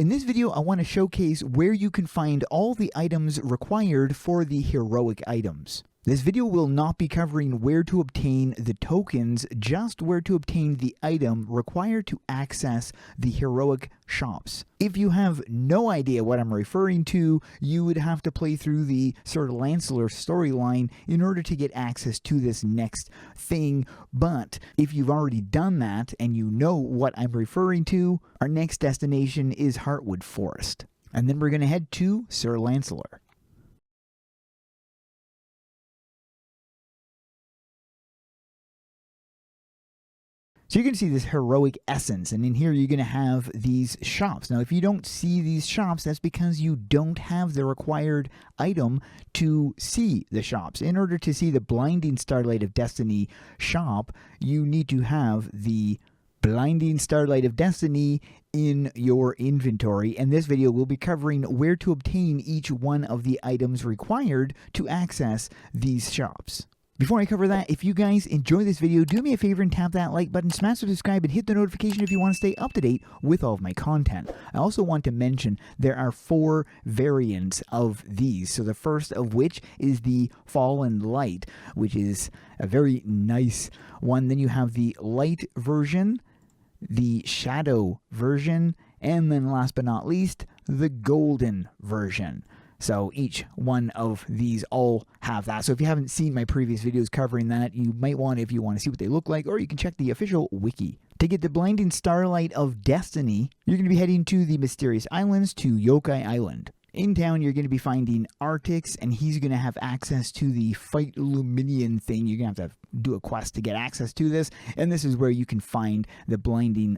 In this video, I want to showcase where you can find all the items required for the heroic items. This video will not be covering where to obtain the tokens, just where to obtain the item required to access the heroic shops. If you have no idea what I'm referring to, you would have to play through the Sir Lancelot storyline in order to get access to this next thing. But if you've already done that and you know what I'm referring to, our next destination is Heartwood Forest. And then we're going to head to Sir Lancelot. So you're going to see this heroic essence, and in here you're going to have these shops. Now, if you don't see these shops, that's because you don't have the required item to see the shops. In order to see the Blinding Starlight of Destiny shop, you need to have the Blinding Starlight of Destiny in your inventory, and this video will be covering where to obtain each one of the items required to access these shops. Before I cover that, if you guys enjoy this video, do me a favor and tap that like button, smash the subscribe, and hit the notification if you want to stay up to date with all of my content. I also want to mention there are 4 variants of these. So the first of which is the Fallen Light, which is a very nice one. Then you have the light version, the shadow version, and then last but not least, the golden version. So each one of these all have that. So if you haven't seen my previous videos covering that, you might want to, if you want to see what they look like, or you can check the official wiki. To get the Blinding Starlight of Destiny, you're going to be heading to the Mysterious Islands to Yokai Island. In town, you're going to be finding Artix, and he's going to have access to the Fight Luminian thing. You're going to have to do a quest to get access to this, and this is where you can find the Blinding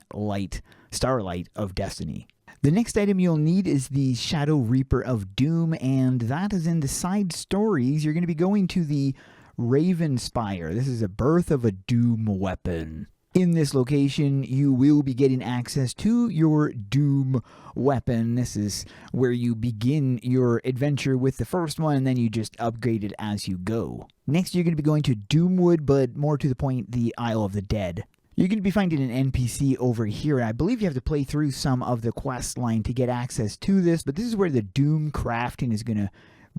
Starlight of Destiny. The next item you'll need is the Shadow Reaper of Doom, and that is in the side stories. You're going to be going to the Raven Spire. This is a Birth of a Doom weapon. In this location, you will be getting access to your Doom weapon. This is where you begin your adventure with the first one, and then you just upgrade it as you go. Next, you're going to be going to Doomwood, but more to the point, the Isle of the Dead. You're going to be finding an NPC over here, and I believe you have to play through some of the quest line to get access to this, but this is where the Doom crafting is going to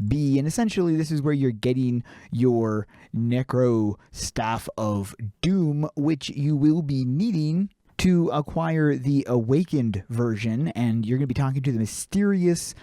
be, and essentially this is where you're getting your Necro Staff of Doom, which you will be needing to acquire the Awakened version, and you're going to be talking to the mysterious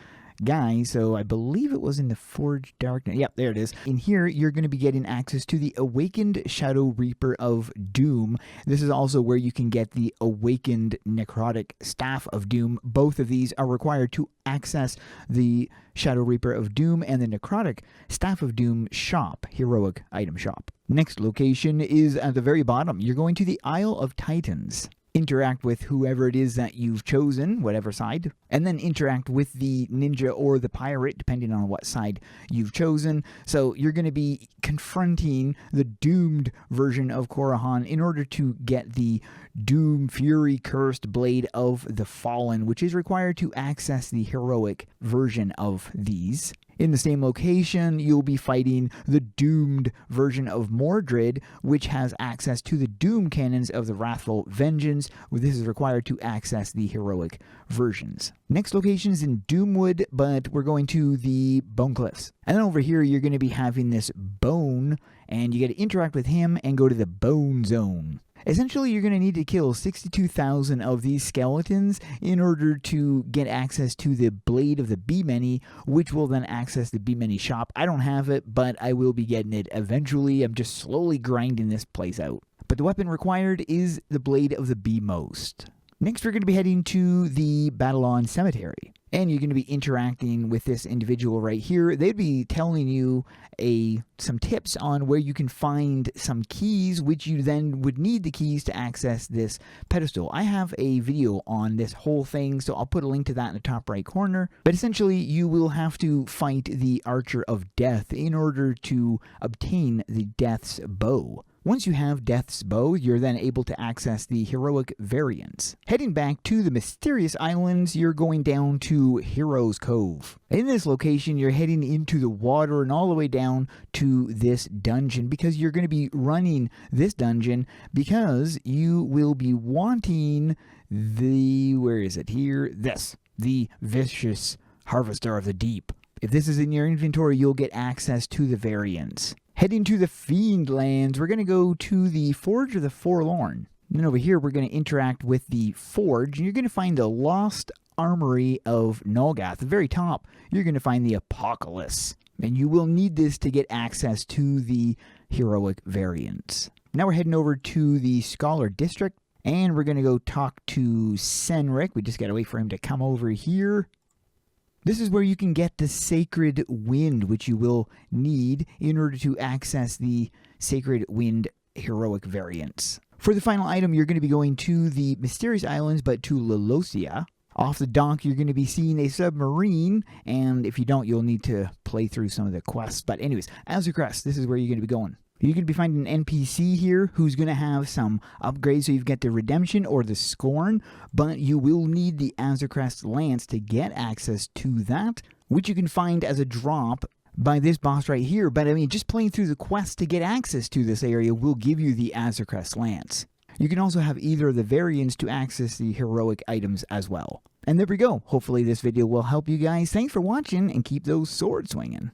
guy, so I believe it was in the Forged Darkness. Yep, there it is. In here, you're going to be getting access to the Awakened Shadow Reaper of Doom. This is also where you can get the Awakened Necrotic Staff of Doom. Both of these are required to access the Shadow Reaper of Doom and the Necrotic Staff of Doom shop, heroic item shop. Next location is at the very bottom. You're going to the Isle of Titans. Interact with whoever it is that you've chosen, whatever side, and then interact with the ninja or the pirate, depending on what side you've chosen. So you're going to be confronting the doomed version of Korahan in order to get the Doom Fury Cursed Blade of the Fallen, which is required to access the heroic version of these. In the same location, you'll be fighting the doomed version of Mordred, which has access to the Doom Cannons of the Wrathful Vengeance. This is required to access the heroic versions. Next location is in Doomwood, but we're going to the Bone Cliffs. And then over here, you're going to be having this Bone, and you got to interact with him and go to the Bone Zone. Essentially, you're going to need to kill 62,000 of these skeletons in order to get access to the Blade of the Be-Many, which will then access the Be-Many shop. I don't have it, but I will be getting it eventually. I'm just slowly grinding this place out. But the weapon required is the Blade of the Be-Most. Next, we're going to be heading to the Babylon Cemetery. And you're going to be interacting with this individual right here. They'd be telling you some tips on where you can find some keys, which you then would need the keys to access this pedestal. I have a video on this whole thing, so I'll put a link to that in the top right corner. But essentially, you will have to fight the Archer of Death in order to obtain the Death's Bow. Once you have Death's Bow, you're then able to access the heroic variants. Heading back to the Mysterious Islands, you're going down to Heroes Cove. In this location, you're heading into the water and all the way down to this dungeon because you're going to be running this dungeon because you will be wanting the, where is it here? This the vicious harvester of the deep. If this is in your inventory, you'll get access to the variants. Heading to the Fiend Lands, we're going to go to the Forge of the Forlorn. And then over here, we're going to interact with the Forge, and you're going to find the Lost Armory of Nolgath. At the very top, you're going to find the Apocalypse. And you will need this to get access to the heroic variants. Now we're heading over to the Scholar District, and we're going to go talk to Senric. We just got to wait for him to come over here. This is where you can get the Sacred Wind, which you will need in order to access the Sacred Wind heroic variants. For the final item, you're going to be going to the Mysterious Islands, but to Lolosia. Off the dock, you're going to be seeing a submarine, and if you don't, you'll need to play through some of the quests. But anyways, AdventureQuest, this is where you're going to be going. You're going to be finding an NPC here who's going to have some upgrades, so you've got the Redemption or the Scorn, but you will need the AdventureQuest Lance to get access to that, which you can find as a drop by this boss right here. But I mean, just playing through the quest to get access to this area will give you the AdventureQuest Lance. You can also have either of the variants to access the heroic items as well. And there we go. Hopefully this video will help you guys. Thanks for watching, and keep those swords swinging.